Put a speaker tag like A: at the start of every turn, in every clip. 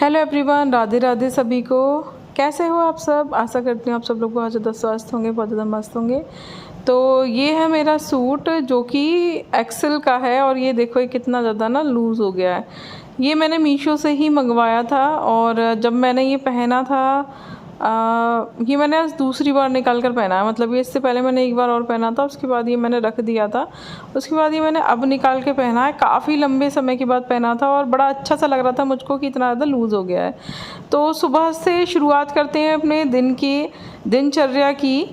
A: Hello everyone, Radhe Radhe सभी को। कैसे हो आप सब? आशा करती हूँ आप सब लोग बहुत ज़्यादा स्वस्थ होंगे, बहुत ज़्यादा मस्त होंगे। तो ये है मेरा सूट जो कि एक्सेल का है और ये देखो ये कितना ज़्यादा ना लूज़ हो गया है। ये मैंने मीशो से ही मंगवाया था और जब मैंने ये पहना था ये मैंने आज दूसरी बार निकाल कर पहना है। मतलब ये इससे पहले मैंने एक बार और पहना था, उसके बाद ये मैंने रख दिया था, उसके बाद ये मैंने अब निकाल के पहना है। काफ़ी लंबे समय के बाद पहना था और बड़ा अच्छा सा लग रहा था मुझको कि इतना ज़्यादा लूज़ हो गया है। तो सुबह से शुरुआत करते हैं अपने दिन की, दिनचर्या की।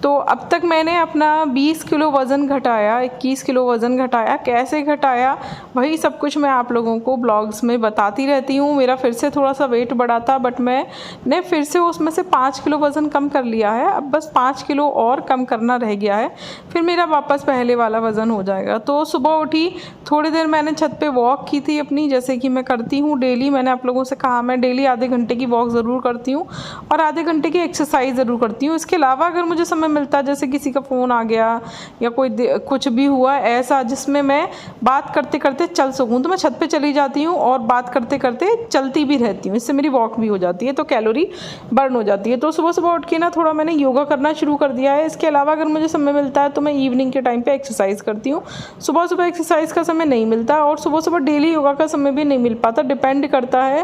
A: तो अब तक मैंने अपना 20 किलो वज़न घटाया, 21 किलो वज़न घटाया। कैसे घटाया वही सब कुछ मैं आप लोगों को ब्लॉग्स में बताती रहती हूँ। मेरा फिर से थोड़ा सा वेट बढ़ा था, बट मैंने फिर से उसमें से 5 किलो वज़न कम कर लिया है। अब बस 5 किलो और कम करना रह गया है, फिर मेरा वापस पहले वाला वज़न हो जाएगा। तो सुबह उठी, थोड़ी देर मैंने छत पे वॉक की थी अपनी, जैसे कि मैं करती हूँ डेली। मैंने आप लोगों से कहा मैं डेली आधे घंटे की वॉक ज़रूर करती हूँ और आधे घंटे की एक्सरसाइज ज़रूर करती हूँ। इसके अलावा अगर मुझे समय मिलता है, जैसे किसी का फ़ोन आ गया या कोई कुछ भी हुआ ऐसा जिसमें मैं बात करते करते चल सकूँ, तो मैं छत पे चली जाती हूँ और बात करते करते चलती भी रहती हूँ। इससे मेरी वॉक भी हो जाती है, तो कैलोरी बर्न हो जाती है। तो सुबह सुबह उठ के ना थोड़ा मैंने योगा करना शुरू कर दिया है। इसके अलावा अगर मुझे समय मिलता है तो मैं इवनिंग के टाइम पे एक्सरसाइज करती हूँ। सुबह सुबह एक्सरसाइज का समय नहीं मिलता और सुबह सुबह डेली योगा का समय भी नहीं मिल पाता। डिपेंड करता है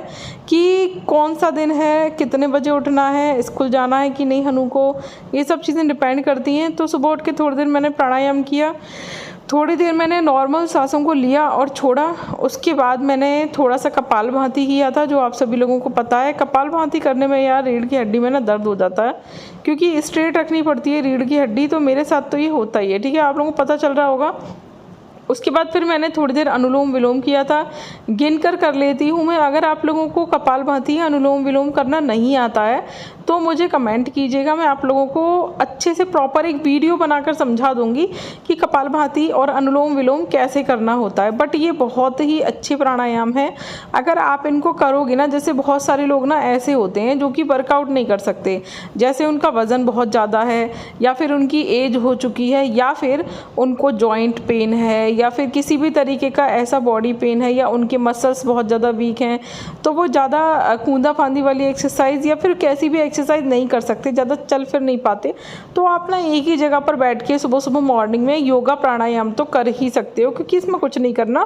A: कि कौन सा दिन है, कितने बजे उठना है, स्कूल जाना है कि नहीं हनु को, ये सब चीज़ें डिपेंड करती हैं। तो सुबह उठ के थोड़ी देर मैंने प्राणायाम किया, थोड़ी देर मैंने नॉर्मल सांसों को लिया और छोड़ा। उसके बाद मैंने थोड़ा सा कपालभाति किया था, जो आप सभी लोगों को पता है। कपालभाति करने में यार रीढ़ की हड्डी में ना दर्द हो जाता है, क्योंकि स्ट्रेट रखनी पड़ती है रीढ़ की हड्डी। तो मेरे साथ तो ये होता ही है, ठीक है, आप लोगों को पता चल रहा होगा। उसके बाद फिर मैंने थोड़ी देर अनुलोम विलोम किया था, गिन कर लेती हूँ मैं। अगर आप लोगों को कपालभाति अनुलोम विलोम करना नहीं आता है तो मुझे कमेंट कीजिएगा, मैं आप लोगों को अच्छे से प्रॉपर एक वीडियो बनाकर समझा दूंगी कि कपालभाति और अनुलोम विलोम कैसे करना होता है। बट ये बहुत ही अच्छे प्राणायाम है, अगर आप इनको करोगे ना। जैसे बहुत सारे लोग ना ऐसे होते हैं जो कि वर्कआउट नहीं कर सकते, जैसे उनका वज़न बहुत ज़्यादा है या फिर उनकी एज हो चुकी है या फिर उनको जॉइंट पेन है या फिर किसी भी तरीके का ऐसा बॉडी पेन है या उनके मसल्स बहुत ज़्यादा वीक हैं, तो वो ज़्यादा कूंदा फांदी वाली एक्सरसाइज या फिर कैसी भी एक्सरसाइज नहीं कर सकते, ज़्यादा चल फिर नहीं पाते। तो आप ना एक ही जगह पर बैठ के सुबह सुबह मॉर्निंग में योगा प्राणायाम तो कर ही सकते हो, क्योंकि इसमें कुछ नहीं करना,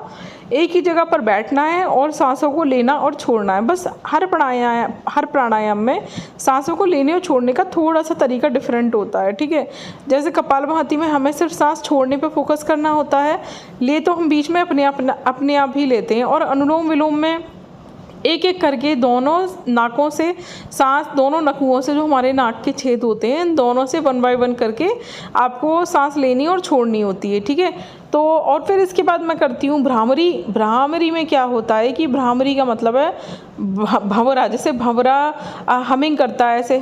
A: एक ही जगह पर बैठना है और सांसों को लेना और छोड़ना है बस। हर प्राणायाम में सांसों को लेने और छोड़ने का थोड़ा सा तरीका डिफरेंट होता है, ठीक है। जैसे कपालभाति में हमें सिर्फ सांस छोड़ने पर फोकस करना होता है, ले तो हम बीच में अपने आप ही लेते हैं। और अनुलोम विलोम में एक एक करके दोनों नाकों से सांस, दोनों नकुओं से जो हमारे नाक के छेद होते हैं, इन दोनों से 1 बाय 1 करके आपको सांस लेनी और छोड़नी होती है, ठीक है। तो और फिर इसके बाद मैं करती हूँ भ्रामरी। भ्रामरी में क्या होता है कि भ्रामरी का मतलब है भंवरा। जैसे भंवरा हमिंग करता है ऐसे,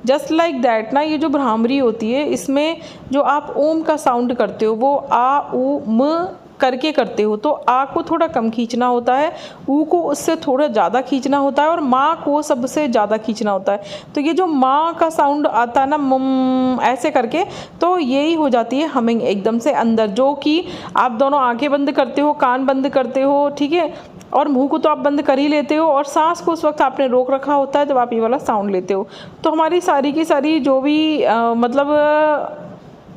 A: जस्ट लाइक दैट ना। ये जो भ्रामरी होती है, इसमें जो आप ओम का साउंड करते हो वो आ उ म करके करते हो। तो आ को थोड़ा कम खींचना होता है, ऊ को उससे थोड़ा ज़्यादा खींचना होता है और माँ को सबसे ज़्यादा खींचना होता है। तो ये जो माँ का साउंड आता है ना, मम ऐसे करके, तो यही हो जाती है हमिंग एकदम से अंदर, जो कि आप दोनों आंखें बंद करते हो, कान बंद करते हो, ठीक है, और मुंह को तो आप बंद कर ही लेते हो और सांस को उस वक्त आपने रोक रखा होता है जब आप ये वाला साउंड लेते हो। तो हमारी सारी की सारी जो भी मतलब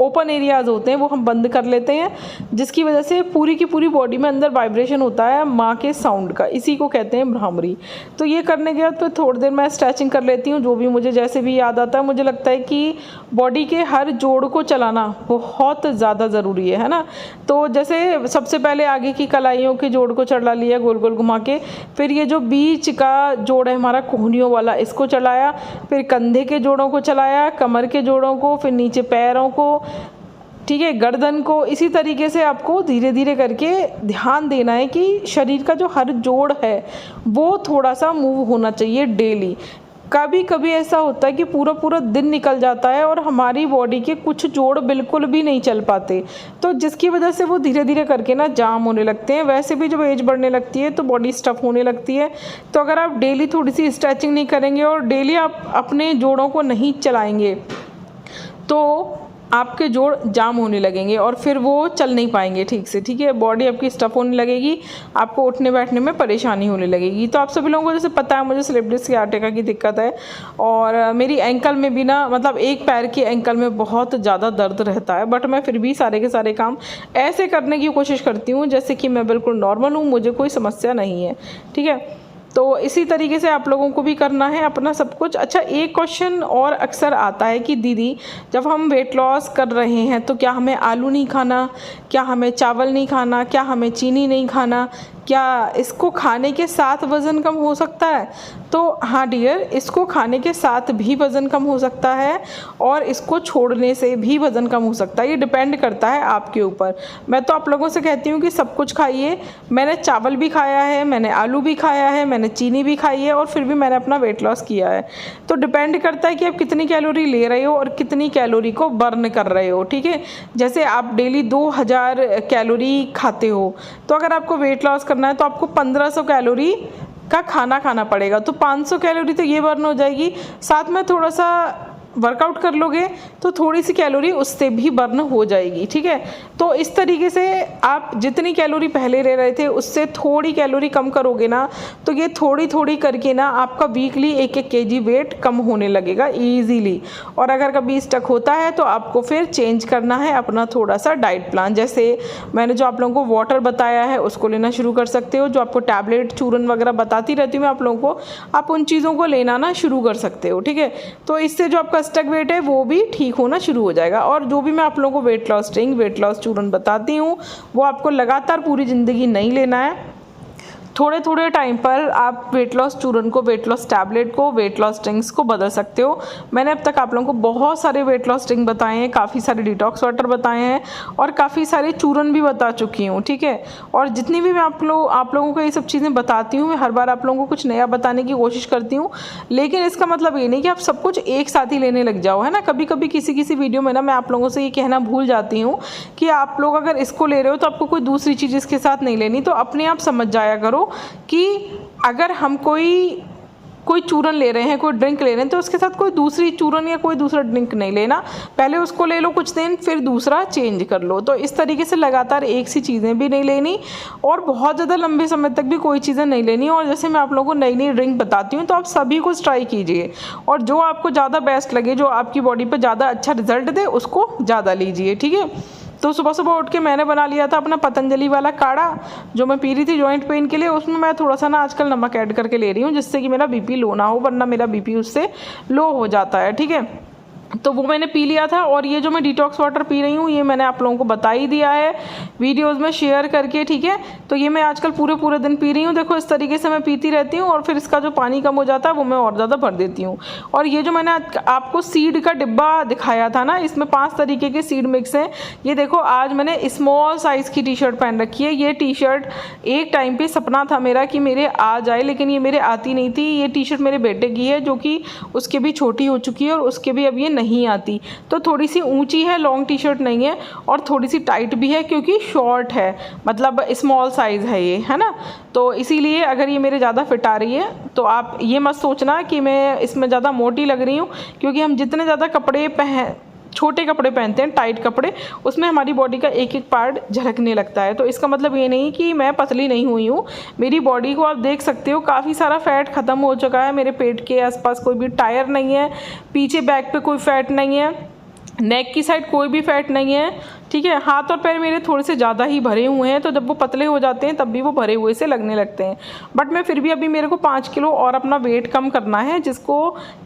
A: ओपन एरियाज़ होते हैं वो हम बंद कर लेते हैं, जिसकी वजह से पूरी की पूरी बॉडी में अंदर वाइब्रेशन होता है माँ के साउंड का। इसी को कहते हैं भ्रामरी। तो ये करने के बाद तो थोड़ी देर मैं स्ट्रेचिंग कर लेती हूँ, जो भी मुझे जैसे भी याद आता है। मुझे लगता है कि बॉडी के हर जोड़ को चलाना बहुत ज़्यादा ज़रूरी है ना। तो जैसे सबसे पहले आगे की कलाइयों के जोड़ को चला लिया गोल गोल घुमा के, फिर ये जो बीच का जोड़ है हमारा कोहनियों वाला, इसको चलाया, फिर कंधे के जोड़ों को चलाया, कमर के जोड़ों को, फिर नीचे पैरों को, ठीक है, गर्दन को। इसी तरीके से आपको धीरे धीरे करके ध्यान देना है कि शरीर का जो हर जोड़ है वो थोड़ा सा मूव होना चाहिए डेली। कभी कभी ऐसा होता है कि पूरा पूरा दिन निकल जाता है और हमारी बॉडी के कुछ जोड़ बिल्कुल भी नहीं चल पाते, तो जिसकी वजह से वो धीरे धीरे करके ना जाम होने लगते हैं। वैसे भी जब एज बढ़ने लगती है तो बॉडी स्टफ होने लगती है। तो अगर आप डेली थोड़ी सी स्ट्रेचिंग नहीं करेंगे और डेली आप अपने जोड़ों को नहीं चलाएंगे तो आपके जोड़ जाम होने लगेंगे और फिर वो चल नहीं पाएंगे ठीक से, ठीक है। बॉडी आपकी स्टफ होने लगेगी, आपको उठने बैठने में परेशानी होने लगेगी। तो आप सभी लोगों को जैसे पता है मुझे स्लिप डिस्क सियाटिका की दिक्कत है और मेरी एंकल में भी ना, मतलब एक पैर की एंकल में बहुत ज़्यादा दर्द रहता है, बट मैं फिर भी सारे के सारे काम ऐसे करने की कोशिश करती हूँ जैसे कि मैं बिल्कुल नॉर्मल हूँ, मुझे कोई समस्या नहीं है, ठीक है। तो इसी तरीके से आप लोगों को भी करना है अपना सब कुछ। अच्छा, एक क्वेश्चन और अक्सर आता है कि दीदी जब हम वेट लॉस कर रहे हैं तो क्या हमें आलू नहीं खाना, क्या हमें चावल नहीं खाना, क्या हमें चीनी नहीं खाना, क्या इसको खाने के साथ वज़न कम हो सकता है? तो हाँ डियर, इसको खाने के साथ भी वज़न कम हो सकता है और इसको छोड़ने से भी वज़न कम हो सकता है। ये डिपेंड करता है आपके ऊपर। मैं तो आप लोगों से कहती हूँ कि सब कुछ खाइए। मैंने चावल भी खाया है, मैंने आलू भी खाया है, मैंने चीनी भी खाई है और फिर भी मैंने अपना वेट लॉस किया है। तो डिपेंड करता है कि आप कितनी कैलोरी ले रहे हो और कितनी कैलोरी को बर्न कर रहे हो, ठीक है। जैसे आप डेली 2000 कैलोरी खाते हो, तो अगर आपको वेट लॉस करना है तो आपको 1500 कैलोरी का खाना खाना पड़ेगा। तो 500 कैलोरी तो ये बर्न हो जाएगी, साथ में थोड़ा सा वर्कआउट कर लोगे तो थोड़ी सी कैलोरी उससे भी बर्न हो जाएगी, ठीक है। तो इस तरीके से आप जितनी कैलोरी पहले ले रहे थे उससे थोड़ी कैलोरी कम करोगे ना, तो ये थोड़ी थोड़ी करके ना आपका वीकली 1-1 kg वेट कम होने लगेगा ईजीली। और अगर कभी स्टक होता है तो आपको फिर चेंज करना है अपना थोड़ा सा डाइट प्लान। जैसे मैंने जो आप लोगों को वाटर बताया है उसको लेना शुरू कर सकते हो। जो आपको टैबलेट चूरन वगैरह बताती रहती हूँ मैं आप लोगों को, आप उन चीज़ों को लेना ना शुरू कर सकते हो, ठीक है। तो इससे जो आपका स्टक वेट है वो भी ठीक होना शुरू हो जाएगा। और जो भी मैं आप लोगों को weight loss drink, weight loss चूरन बताती हूँ वो आपको लगातार पूरी ज़िंदगी नहीं लेना है। थोड़े थोड़े टाइम पर आप वेट लॉस चूरन को, वेट लॉस टैबलेट को, वेट लॉस ड्रिंक्स को बदल सकते हो। मैंने अब तक आप लोगों को बहुत सारे वेट लॉस ड्रिंक बताए हैं, काफ़ी सारे डिटॉक्स वाटर बताए हैं और काफ़ी सारे चूरन भी बता चुकी हूँ, ठीक है। और जितनी भी मैं आप लोगों को ये सब चीज़ें बताती हूँ, मैं हर बार आप लोगों को कुछ नया बताने की कोशिश करती हूँ, लेकिन इसका मतलब ये नहीं कि आप सब कुछ एक साथ ही लेने लग जाओ, है ना। कभी कभी किसी वीडियो में ना मैं आप लोगों से ये कहना भूल जाती हूँ कि आप लोग अगर इसको ले रहे हो तो आपको कोई दूसरी चीज़ इसके साथ नहीं लेनी। तो अपने आप समझ जाया करो कि अगर हम कोई चूरन ले रहे हैं, कोई ड्रिंक ले रहे हैं, तो उसके साथ कोई दूसरी चूरन या कोई दूसरा ड्रिंक नहीं लेना। पहले उसको ले लो कुछ दिन, फिर दूसरा चेंज कर लो। तो इस तरीके से लगातार एक सी चीज़ें भी नहीं लेनी और बहुत ज़्यादा लंबे समय तक भी कोई चीज़ें नहीं लेनी। और जैसे मैं आप लोगों को नई नई ड्रिंक बताती हूँ तो आप सभी कुछ ट्राई कीजिए और जो आपको ज़्यादा बेस्ट लगे, जो आपकी बॉडी पर ज़्यादा अच्छा रिजल्ट दे, उसको ज़्यादा लीजिए, ठीक है। तो सुबह सुबह उठ के मैंने बना लिया था अपना पतंजलि वाला काढ़ा जो मैं पी रही थी जॉइंट पेन के लिए। उसमें मैं थोड़ा सा ना आजकल नमक ऐड करके ले रही हूँ जिससे कि मेरा बीपी लो ना हो, वरना मेरा बीपी उससे लो हो जाता है, ठीक है। तो वो मैंने पी लिया था। और ये जो मैं डिटॉक्स वाटर पी रही हूँ ये मैंने आप लोगों को बता ही दिया है वीडियोस में शेयर करके, ठीक है। तो ये मैं आजकल पूरे दिन पी रही हूँ। देखो इस तरीके से मैं पीती रहती हूँ और फिर इसका जो पानी कम हो जाता है वो मैं और ज़्यादा भर देती हूँ। और ये जो मैंने आपको सीड का डिब्बा दिखाया था ना, इसमें 5 तरीके के सीड मिक्स हैं। ये देखो आज मैंने स्मॉल साइज़ की टी शर्ट पहन रखी है। ये टी शर्ट एक टाइम पर सपना था मेरा कि मेरे आ जाए, लेकिन ये मेरे आती नहीं थी। ये टी शर्ट मेरे बेटे की है जो कि उसके भी छोटी हो चुकी है और उसके भी अब ये नहीं आती। तो थोड़ी सी ऊंची है, लॉन्ग टी शर्ट नहीं है और थोड़ी सी टाइट भी है क्योंकि शॉर्ट है, मतलब स्मॉल साइज़ है ये, है ना। तो इसीलिए अगर ये मेरे ज़्यादा फिट आ रही है तो आप ये मत सोचना कि मैं इसमें ज़्यादा मोटी लग रही हूँ, क्योंकि हम जितने ज़्यादा छोटे कपड़े पहनते हैं, टाइट कपड़े, उसमें हमारी बॉडी का एक एक पार्ट झलकने लगता है। तो इसका मतलब ये नहीं कि मैं पतली नहीं हुई हूँ। मेरी बॉडी को आप देख सकते हो, काफ़ी सारा फैट ख़त्म हो चुका है। मेरे पेट के आसपास कोई भी टायर नहीं है, पीछे बैक पे कोई फैट नहीं है, नेक की साइड कोई भी फैट नहीं है, ठीक है। हाथ और पैर मेरे थोड़े से ज़्यादा ही भरे हुए हैं, तो जब वो पतले हो जाते हैं तब भी वो भरे हुए से लगने लगते हैं। बट मैं फिर भी अभी मेरे को 5 किलो और अपना वेट कम करना है, जिसको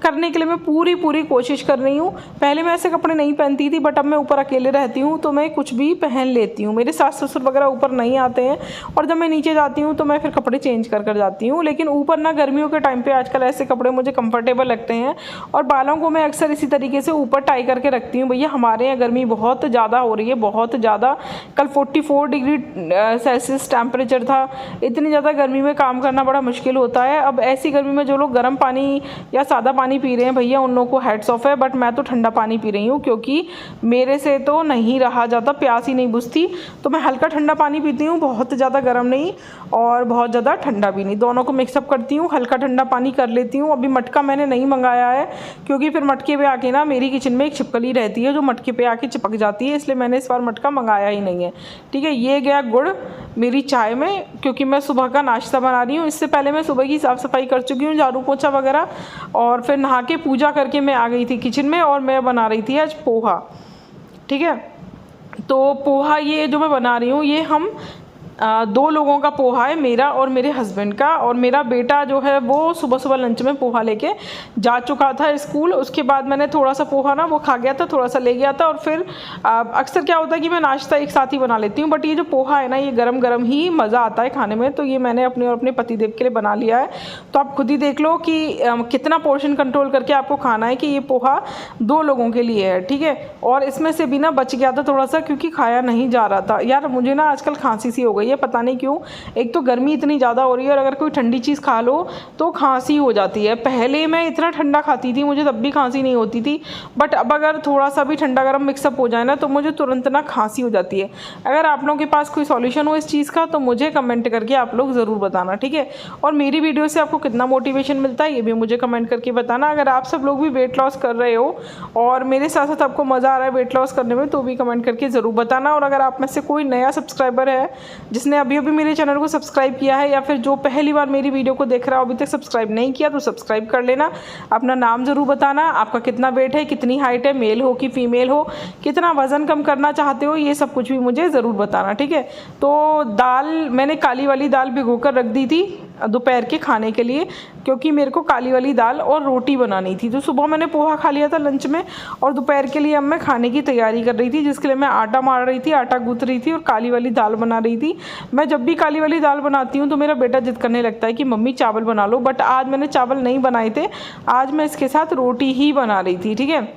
A: करने के लिए मैं पूरी कोशिश कर रही हूँ। पहले मैं ऐसे कपड़े नहीं पहनती थी, बट अब मैं ऊपर अकेले रहती हूँ तो मैं कुछ भी पहन लेती हूँ। मेरे सास ससुर वगैरह ऊपर नहीं आते हैं और जब मैं नीचे जाती हूँ तो मैं फिर कपड़े चेंज कर जाती हूँ। लेकिन ऊपर ना गर्मियों के टाइम पर आजकल ऐसे कपड़े मुझे कम्फर्टेबल लगते हैं और बालों को मैं अक्सर इसी तरीके से ऊपर टाई करके रखती हूँ। भैया हमारे यहाँ गर्मी बहुत ज़्यादा हो रही है, है बहुत ज़्यादा। कल 44 डिग्री सेल्सियस टेम्परेचर था। इतनी ज़्यादा गर्मी में काम करना बड़ा मुश्किल होता है। अब ऐसी गर्मी में जो लोग गर्म पानी या सादा पानी पी रहे हैं भैया, उन लोगों को हेड्स ऑफ है। बट मैं तो ठंडा पानी पी रही हूँ क्योंकि मेरे से तो नहीं रहा जाता, प्यास ही नहीं बुझती। तो मैं हल्का ठंडा पानी पीती हूँ, बहुत ज़्यादा गर्म नहीं और बहुत ज़्यादा ठंडा भी नहीं, दोनों को मिक्सअप करती हूँ, हल्का ठंडा पानी कर लेती हूँ। अभी मटका मैंने नहीं मंगाया है क्योंकि फिर मटके पे आके ना मेरी किचन में एक छिपकली रहती है जो मटके पे आके चिपक जाती है, इसलिए मैंने इस बार मटका मंगाया ही नहीं है। ठीक है, ये गया गुड़ मेरी चाय में क्योंकि मैं सुबह का नाश्ता बना रही हूँ। इससे पहले मैं सुबह की साफ़ सफाई कर चुकी हूँ, झाड़ू पोछा वगैरह, और फिर नहा के पूजा करके मैं आ गई थी किचन में और मैं बना रही थी आज पोहा। ठीक है, तो पोहा ये जो मैं बना रही हूँ ये हम 2 लोगों का पोहा है, मेरा और मेरे हस्बैंड का। और मेरा बेटा जो है वो सुबह सुबह लंच में पोहा लेके जा चुका था स्कूल। उसके बाद मैंने थोड़ा सा पोहा ना वो खा गया था, थोड़ा सा ले गया था। और फिर अक्सर क्या होता है कि मैं नाश्ता एक साथ ही बना लेती हूँ, बट ये जो पोहा है ना ये गरम गरम ही मज़ा आता है खाने में। तो ये मैंने अपने और अपने पतिदेव के लिए बना लिया है। तो आप खुद ही देख लो कि कितना पोर्शन कंट्रोल करके आपको खाना है कि ये पोहा 2 लोगों के लिए है। ठीक है, और इसमें से भी ना बच गया था थोड़ा सा क्योंकि खाया नहीं जा रहा था। यार मुझे ना आजकल खांसी सी हो गई, ये पता नहीं क्यों। एक तो गर्मी इतनी ज़्यादा हो रही है और अगर कोई ठंडी चीज़ खा लो तो खांसी हो जाती है। पहले मैं इतना ठंडा खाती थी मुझे तब भी खांसी नहीं होती थी, बट अब अगर थोड़ा सा भी ठंडा गर्म मिक्सअप हो जाए ना तो मुझे तुरंत ना खांसी हो जाती है। अगर आप लोगों के पास कोई सॉल्यूशन हो इस चीज़ का तो मुझे कमेंट करके आप लोग ज़रूर बताना। ठीक है, और मेरी वीडियो से आपको कितना मोटिवेशन मिलता है ये भी मुझे कमेंट करके बताना। अगर आप सब लोग भी वेट लॉस कर रहे हो और मेरे साथ साथ आपको मज़ा आ रहा है वेट लॉस करने में तो भी कमेंट करके ज़रूर बताना। और अगर आप में से कोई नया सब्सक्राइबर है जिसने अभी अभी मेरे चैनल को सब्सक्राइब किया है या फिर जो पहली बार मेरी वीडियो को देख रहा हो अभी तक सब्सक्राइब नहीं किया तो सब्सक्राइब कर लेना। अपना नाम ज़रूर बताना, आपका कितना वेट है, कितनी हाइट है, मेल हो कि फीमेल हो, कितना वज़न कम करना चाहते हो, ये सब कुछ भी मुझे ज़रूर बताना। ठीक है, तो दाल मैंने काली वाली दाल भिगो कर रख दी थी दोपहर के खाने के लिए क्योंकि मेरे को काली वाली दाल और रोटी बनानी थी। तो सुबह मैंने पोहा खा लिया था लंच में और दोपहर के लिए अब मैं खाने की तैयारी कर रही थी जिसके लिए मैं आटा मार रही थी, आटा गूँथ रही थी और काली वाली दाल बना रही थी। मैं जब भी काली वाली दाल बनाती हूँ तो मेरा बेटा जिद करने लगता है कि मम्मी चावल बना लो, बट आज मैंने चावल नहीं बनाए थे, आज मैं इसके साथ रोटी ही बना रही थी। ठीक है,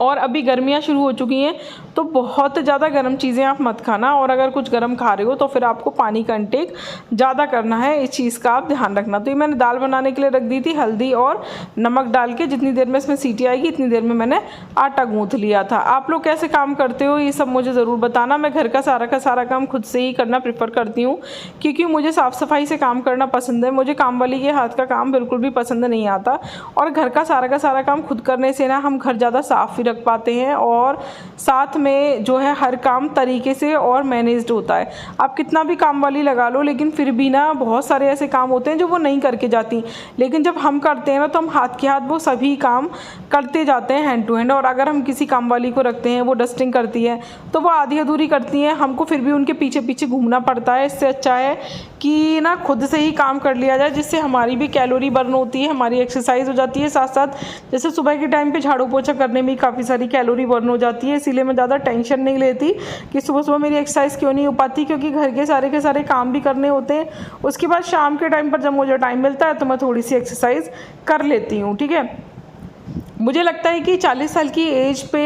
A: और अभी गर्मियाँ शुरू हो चुकी हैं तो बहुत ज़्यादा गर्म चीज़ें आप मत खाना, और अगर कुछ गर्म खा रहे हो तो फिर आपको पानी का इंटेक ज़्यादा करना है, इस चीज़ का आप ध्यान रखना। तो ये मैंने दाल बनाने के लिए रख दी थी, हल्दी और नमक डाल के, जितनी देर में इसमें सीटी आएगी इतनी देर में मैंने आटा गूँथ लिया था। आप लोग कैसे काम करते हो ये सब मुझे ज़रूर बताना। मैं घर का सारा काम खुद से ही करना प्रेफर करती हूँ क्योंकि मुझे साफ़ सफाई से काम करना पसंद है। मुझे काम वाली के हाथ का काम बिल्कुल भी पसंद नहीं आता, और घर का सारा काम खुद करने से ना हम घर ज़्यादा साफ़ भी रख पाते हैं और साथ में जो है हर काम तरीके से और मैनेज्ड होता है। आप कितना भी काम वाली लगा लो लेकिन फिर भी ना बहुत सारे ऐसे काम होते हैं जो वो नहीं करके जाती, लेकिन जब हम करते हैं ना तो हम हाथ के हाथ वो सभी काम करते जाते हैं हैंड टू हैंड। और अगर हम किसी काम वाली को रखते हैं वो डस्टिंग करती है तो वो आधी अधूरी करती हैं, हमको फिर भी उनके पीछे पीछे घूमना पड़ता है। इससे अच्छा है कि ना खुद से ही काम कर लिया जाए, जिससे हमारी भी कैलोरी बर्न होती है, हमारी एक्सरसाइज हो जाती है। साथ साथ जैसे सुबह के टाइम पे झाड़ू पोछा करने में काफ़ी सारी कैलोरी बर्न हो जाती है, इसीलिए मैं ज़्यादा टेंशन नहीं लेती कि सुबह सुबह मेरी एक्सरसाइज क्यों नहीं हो पाती, क्योंकि घर के सारे काम भी करने होते हैं। उसके बाद शाम के टाइम पर जब मुझे टाइम मिलता है तो मैं थोड़ी सी एक्सरसाइज कर लेती हूँ। ठीक है, मुझे लगता है कि 40 साल की एज पे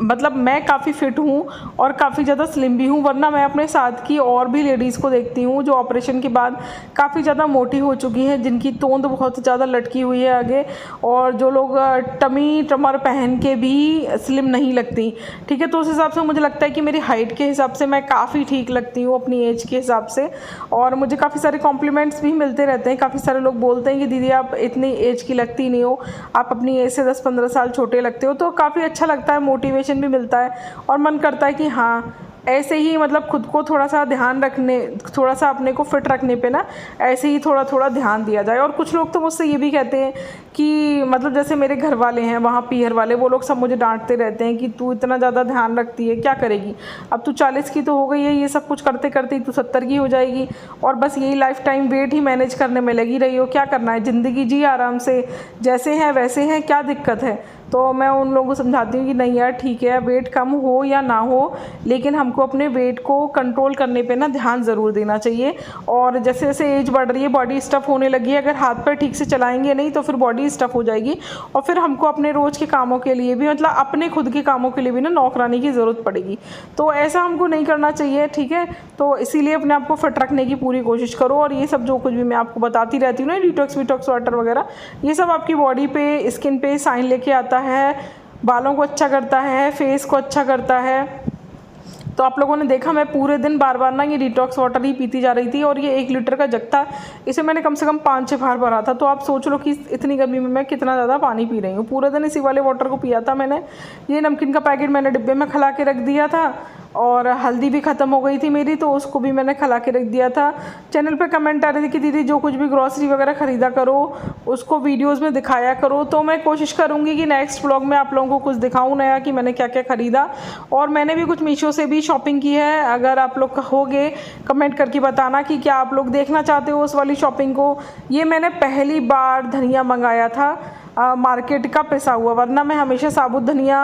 A: मतलब मैं काफ़ी फिट हूँ और काफ़ी ज़्यादा स्लिम भी हूँ, वरना मैं अपने साथ की और भी लेडीज़ को देखती हूँ जो ऑपरेशन के बाद काफ़ी ज़्यादा मोटी हो चुकी हैं, जिनकी तोंद बहुत ज़्यादा लटकी हुई है आगे, और जो लोग टमी ट्रमर पहन के भी स्लिम नहीं लगती। ठीक है, तो उस हिसाब से मुझे लगता है कि मेरी हाइट के हिसाब से मैं काफ़ी ठीक लगती हूँ अपनी एज के हिसाब से, और मुझे काफ़ी सारे कॉम्प्लीमेंट्स भी मिलते रहते हैं। काफ़ी सारे लोग बोलते हैं कि दीदी आप इतनी एज की लगती नहीं हो, आप अपनी एज से 10-15 साल छोटे लगते हो। तो काफ़ी अच्छा लगता है, मोटिवेशन भी मिलता है और मन करता है कि हाँ ऐसे ही मतलब खुद को थोड़ा सा ध्यान रखने, थोड़ा सा अपने को फिट रखने पे ना ऐसे ही थोड़ा ध्यान दिया जाए। और कुछ लोग तो मुझसे ये भी कहते हैं कि मतलब जैसे मेरे घर वाले हैं वहाँ पीहर वाले, वो लोग सब मुझे डांटते रहते हैं कि तू इतना ज़्यादा ध्यान रखती है, क्या करेगी, अब तू 40 की तो हो गई है, ये सब कुछ करते करते तू 70 की हो जाएगी और बस यही लाइफ टाइम वेट ही मैनेज करने में लगी रही हो, क्या करना है, ज़िंदगी जी आराम से, जैसे हैं वैसे हैं, क्या दिक्कत है। तो मैं उन लोगों को समझाती हूँ कि नहीं यार ठीक है, वेट कम हो या ना हो, लेकिन हमको अपने वेट को कंट्रोल करने पे ना ध्यान ज़रूर देना चाहिए। और जैसे जैसे एज बढ़ रही है, बॉडी स्टफ़ होने लगी है, अगर हाथ पैर ठीक से चलाएंगे नहीं तो फिर बॉडी स्टफ़ हो जाएगी और फिर हमको अपने रोज़ के कामों के लिए भी, मतलब अपने खुद के कामों के लिए भी ना नौकरानी की ज़रूरत पड़ेगी। तो ऐसा हमको नहीं करना चाहिए, ठीक है। तो इसीलिए अपने आप को फिट रखने की पूरी कोशिश करो। और ये सब जो कुछ भी मैं आपको बताती रहती हूँ ना, डिटॉक्स विटॉक्स वाटर वगैरह, ये सब आपकी बॉडी पे, स्किन पे साइन लेके आता है, बालों को अच्छा करता है, फेस को अच्छा करता है। तो आप लोगों ने देखा मैं पूरे दिन बार बार ना ये डिटॉक्स वाटर ही पीती जा रही थी। और ये 1 लीटर का जग था, इसे मैंने कम से कम 5-6 बार भरा था। तो आप सोच लो कि इतनी गर्मी में मैं कितना ज़्यादा पानी पी रही हूँ। पूरे दिन इसी वाले वाटर को पिया था मैंने। ये नमकीन का पैकेट मैंने डिब्बे में खिला के रख दिया था और हल्दी भी ख़त्म हो गई थी मेरी, तो उसको भी मैंने खिला के रख दिया था। चैनल पे कमेंट आ रही थी कि दीदी जो कुछ भी ग्रॉसरी वगैरह ख़रीदा करो उसको वीडियोस में दिखाया करो। तो मैं कोशिश करूँगी कि नेक्स्ट व्लॉग में आप लोगों को कुछ दिखाऊँ नया कि मैंने क्या क्या ख़रीदा। और मैंने भी कुछ मीशो से भी शॉपिंग की है। अगर आप लोग होगे कमेंट करके बताना कि क्या आप लोग देखना चाहते हो उस वाली शॉपिंग को। ये मैंने पहली बार धनिया मंगाया था मार्केट का पिसा हुआ, वरना मैं हमेशा साबुत धनिया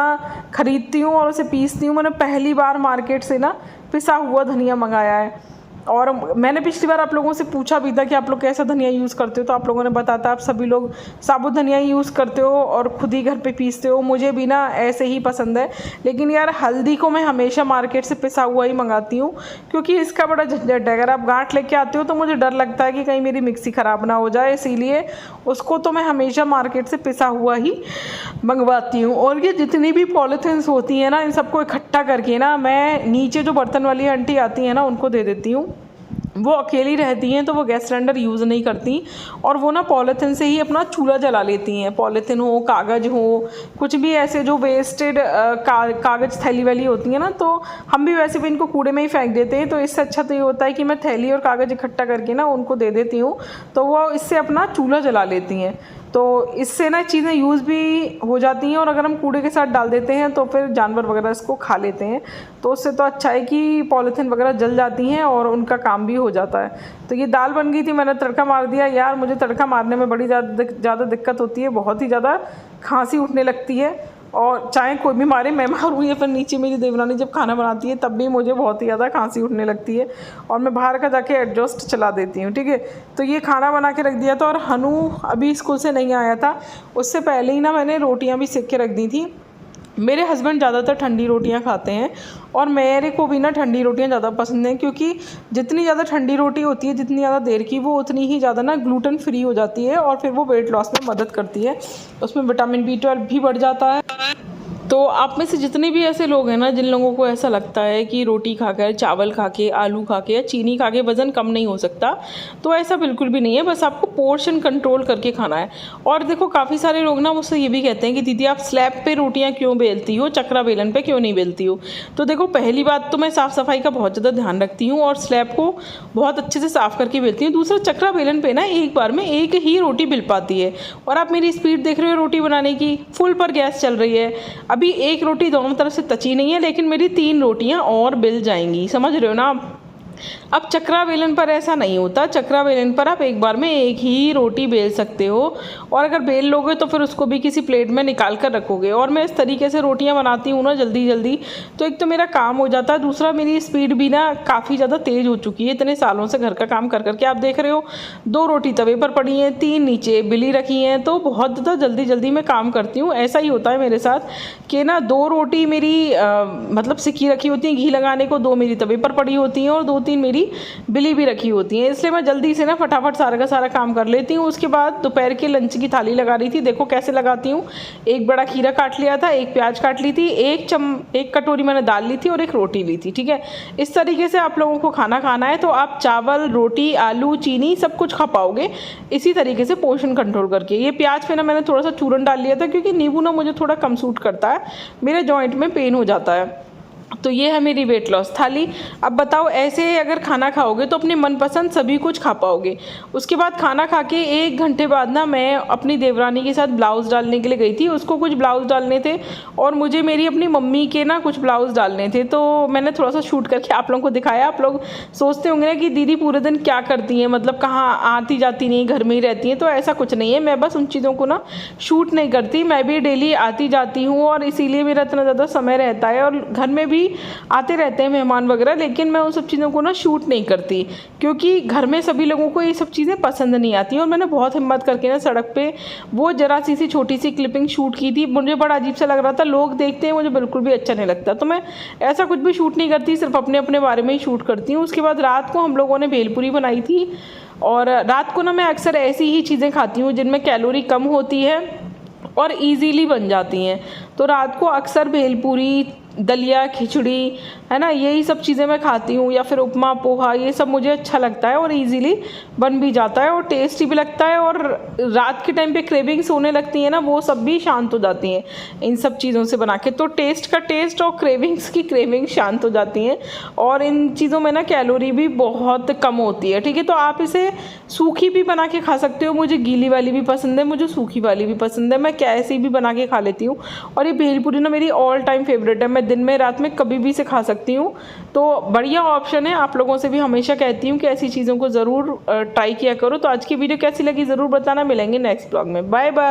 A: ख़रीदती हूँ और उसे पीसती हूँ। मैंने पहली बार मार्केट से ना पिसा हुआ धनिया मंगाया है। और मैंने पिछली बार आप लोगों से पूछा भी था कि आप लोग कैसा धनिया यूज़ करते हो, तो आप लोगों ने बताया था आप सभी लोग साबुत धनिया ही यूज़ करते हो और खुद ही घर पे पीसते हो। मुझे भी ना ऐसे ही पसंद है, लेकिन यार हल्दी को मैं हमेशा मार्केट से पिसा हुआ ही मंगाती हूँ क्योंकि इसका बड़ा झंझट है। अगर आप गांठ लेके आते हो तो मुझे डर लगता है कि कहीं मेरी मिक्सी ख़राब ना हो जाए, इसीलिए उसको तो मैं हमेशा मार्केट से पिसा हुआ ही मंगवाती हूँ। और ये जितनी भी पॉलीथिन्स होती हैं ना, इन सबको इकट्ठा करके ना मैं नीचे जो बर्तन वाली आंटी आती हैं ना उनको दे देती हूँ। वो अकेली रहती हैं तो वो गैस सिलेंडर यूज़ नहीं करती और वो ना पॉलीथिन से ही अपना चूल्हा जला लेती हैं। पॉलीथिन हो, कागज़ हो, कुछ भी ऐसे जो वेस्टेड कागज़ थैली वाली होती है ना, तो हम भी वैसे भी इनको कूड़े में ही फेंक देते हैं। तो इससे अच्छा तो ये होता है कि मैं थैली और कागज़ इकट्ठा करके ना उनको दे देती हूँ, तो वो इससे अपना चूल्हा जला लेती हैं। तो इससे ना चीज़ें यूज़ भी हो जाती हैं और अगर हम कूड़े के साथ डाल देते हैं तो फिर जानवर वगैरह इसको खा लेते हैं। तो उससे तो अच्छा है कि पॉलीथिन वगैरह जल जाती हैं और उनका काम भी हो जाता है। तो ये दाल बन गई थी, मैंने तड़का मार दिया। यार मुझे तड़का मारने में बड़ी ज़्यादा दिक्कत होती है, बहुत ही ज़्यादा खांसी उठने लगती है। और चाहे कोई भी मारे, मैं मारूँ या फिर नीचे मेरी देवरानी जब खाना बनाती है तब भी मुझे बहुत ही ज़्यादा खांसी उठने लगती है और मैं बाहर का जाके एडजस्ट चला देती हूँ, ठीक है। तो ये खाना बना के रख दिया था और हनु अभी स्कूल से नहीं आया था, उससे पहले ही ना मैंने रोटियाँ भी सेक के रख दी थी। मेरे हस्बैंड ज़्यादातर ठंडी रोटियां खाते हैं और मेरे को भी ना ठंडी रोटियां ज़्यादा पसंद हैं, क्योंकि जितनी ज़्यादा ठंडी रोटी होती है, जितनी ज़्यादा देर की, वो उतनी ही ज़्यादा ना ग्लूटेन फ्री हो जाती है और फिर वो वेट लॉस में मदद करती है। उसमें विटामिन B12 भी बढ़ जाता है। तो आप में से जितने भी ऐसे लोग हैं ना जिन लोगों को ऐसा लगता है कि रोटी खाकर, चावल खा के, आलू खा के या चीनी खा के वज़न कम नहीं हो सकता, तो ऐसा बिल्कुल भी नहीं है। बस आपको पोर्शन कंट्रोल करके खाना है। और देखो काफ़ी सारे लोग ना मुझसे ये भी कहते हैं कि दीदी आप स्लैब पे रोटियां क्यों बेलती हो, चक्रा बेलन पे क्यों नहीं बेलती हो। तो देखो पहली बात तो मैं साफ़ सफाई का बहुत ज़्यादा ध्यान रखती हूँ और स्लैब को बहुत अच्छे से साफ़ करके बेलती हूँ। दूसरा, चक्रा बेलन पे ना एक बार में एक ही रोटी बिल पाती है। और आप मेरी स्पीड देख रहे हो रोटी बनाने की, फुल पर गैस चल रही है। अभी एक रोटी दोनों तरफ से तची नहीं है, लेकिन मेरी 3 रोटियां और बिल जाएंगी, समझ रहे हो ना आप। अब चक्रा बेलन पर ऐसा नहीं होता। चक्रा बेलन पर आप एक बार में एक ही रोटी बेल सकते हो और अगर बेल लोगे तो फिर उसको भी किसी प्लेट में निकाल कर रखोगे। और मैं इस तरीके से रोटियां बनाती हूँ ना जल्दी जल्दी, तो एक तो मेरा काम हो जाता है, दूसरा मेरी स्पीड भी ना काफ़ी ज़्यादा तेज़ हो चुकी है इतने सालों से घर का काम कर करके। आप देख रहे हो 2 रोटी तवे पर पड़ी हैं, 3 नीचे बिली रखी हैं, तो बहुत ज़्यादा जल्दी जल्दी मैं काम करती हूँ। ऐसा ही होता है मेरे साथ कि ना 2 रोटी मेरी मतलब सिकी रखी होती हैं घी लगाने को, 2 मेरी तवे पर पड़ी होती हैं और 2-3 मेरी बिली भी रखी होती है। इसलिए मैं जल्दी से ना फटाफट सारा का सारा काम कर लेती हूँ। उसके बाद दोपहर के लंच की थाली लगा रही थी, देखो कैसे लगाती हूँ। एक बड़ा खीरा काट लिया था, एक प्याज काट ली थी, एक कटोरी मैंने दाल ली थी और एक रोटी ली थी, ठीक है। इस तरीके से आप लोगों को खाना खाना है तो आप चावल, रोटी, आलू, चीनी सब कुछ खा पाओगे इसी तरीके से पोर्शन कंट्रोल करके। ये प्याज पे ना मैंने थोड़ा सा चूरन डाल लिया था क्योंकि नींबू ना मुझे थोड़ा कम सूट करता है, मेरे जॉइंट में पेन हो जाता है। तो ये है मेरी वेट लॉस थाली। अब बताओ ऐसे अगर खाना खाओगे तो अपने मनपसंद सभी कुछ खा पाओगे। उसके बाद खाना खा के 1 घंटे बाद ना मैं अपनी देवरानी के साथ ब्लाउज़ डालने के लिए गई थी। उसको कुछ ब्लाउज़ डालने थे और मुझे मेरी अपनी मम्मी के ना कुछ ब्लाउज़ डालने थे, तो मैंने थोड़ा सा शूट करके आप लोगों को दिखाया। आप लोग सोचते होंगे ना कि दीदी पूरे दिन क्या करती हैं, मतलब कहाँ आती जाती नहीं, घर में ही रहती हैं। तो ऐसा कुछ नहीं है, मैं बस उन चीज़ों को ना शूट नहीं करती। मैं भी डेली आती जाती हूँ और इसीलिए मेरा इतना ज़्यादा समय रहता है। और घर में भी आते रहते हैं मेहमान वगैरह, लेकिन मैं उन सब चीज़ों को ना शूट नहीं करती क्योंकि घर में सभी लोगों को ये सब चीज़ें पसंद नहीं आती। और मैंने बहुत हिम्मत करके ना सड़क पे वो जरा सी छोटी सी क्लिपिंग शूट की थी। मुझे बड़ा अजीब सा लग रहा था, लोग देखते हैं, मुझे बिल्कुल भी अच्छा नहीं लगता। तो मैं ऐसा कुछ भी शूट नहीं करती, सिर्फ अपने अपने बारे में ही शूट करती हूँ। उसके बाद रात को हम लोगों ने भेलपूरी बनाई थी। और रात को ना मैं अक्सर ऐसी ही चीज़ें खाती हूँ जिनमें कैलोरी कम होती है और इजीली बन जाती हैं। तो रात को अक्सर भेलपूरी, दलिया, खिचड़ी, है ना, यही सब चीज़ें मैं खाती हूँ, या फिर उपमा, पोहा, ये सब मुझे अच्छा लगता है और इजीली बन भी जाता है और टेस्टी भी लगता है। और रात के टाइम पे क्रेविंग्स होने लगती है ना, वो सब भी शांत हो जाती हैं इन सब चीज़ों से बना के। तो टेस्ट का टेस्ट और क्रेविंग्स की क्रेविंग शांत हो जाती हैं। और इन चीज़ों में ना कैलोरी भी बहुत कम होती है। ठीक है, तो आप इसे सूखी भी बना के खा सकते हो। मुझे गीली वाली भी पसंद है, मुझे सूखी वाली भी पसंद है, मैं कैसी भी बना के खा लेती हूँ। और ये भेलपूरी ना मेरी ऑल टाइम फेवरेट है, मैं दिन में रात में कभी भी इसे खा सकती हूँ। तो बढ़िया ऑप्शन है। आप लोगों से भी हमेशा कहती हूँ कि ऐसी चीज़ों को ज़रूर ट्राई किया करो। तो आज की वीडियो कैसी लगी ज़रूर बताना। मिलेंगे नेक्स्ट ब्लॉग में। Bye bye.